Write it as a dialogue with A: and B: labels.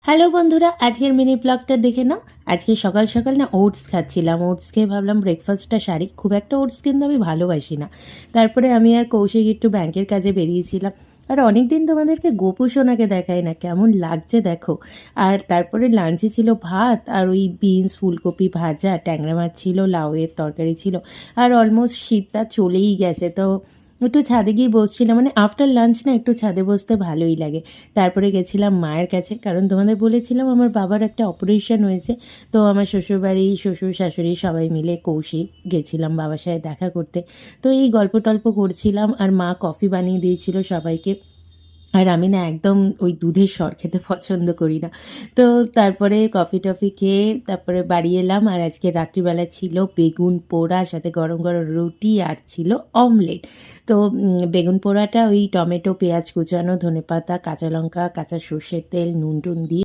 A: Hello বন্ধুরা, আজকের mini ব্লগটা দেখে নাও। আজকে সকাল সকাল না ওটস খাচ্ছিলাম। ওটস খেয়ে ভাবলাম ব্রেকফাস্টটা সারি। খুব একটা ওটস কিন্তু আমি ভালোবাসি না। তারপরে আমি আর কৌশিক একটু ব্যাংকের কাজে বেরিয়েছিলাম। আর অনেক দিন তোমাদেরকে গোপু সোনাকে দেখাই না, কেমন লাগছে দেখো। আর তারপরে লাঞ্চে ছিল ভাত আর ওই বিনস ফুলকপি ভাজা, ট্যাংরা মাছ ছিল, লাউয়ের তরকারি ছিল। আর অলমোস্ট শীতটা চলেই গেছে, তো একটু ছাদে গিয়ে বসছিলাম। মানে আফটার লাঞ্চ না একটু ছাদে বসতে ভালোই লাগে। তারপরে গেছিলাম মায়ের কাছে, কারণ তোমাদের বলেছিলাম আমার বাবার একটা অপারেশন হয়েছে। তো আমার শ্বশুরবাড়ি, শ্বশুর শাশুড়ি সবাই মিলে কৌশিক গেছিলাম বাবার সাথে দেখা করতে। তো এই গল্প টল্প করছিলাম, আর মা কফি বানিয়ে দিয়েছিল সবাইকে। আর আমি না একদম ওই দুধের সর খেতে পছন্দ করি না। তো তারপরে কফি টফি খেয়ে তারপরে বাড়ি এলাম। আর আজকে রাত্রিবেলা ছিল বেগুন পোড়া, সাথে গরম গরম রুটি, আর ছিল অমলেট। তো বেগুন পোড়াটা ওই টমেটো, পেঁয়াজ কুচানো, ধনেপাতা, কাঁচা লঙ্কা, কাঁচা সর্ষের তেল, নুন টুন দিয়ে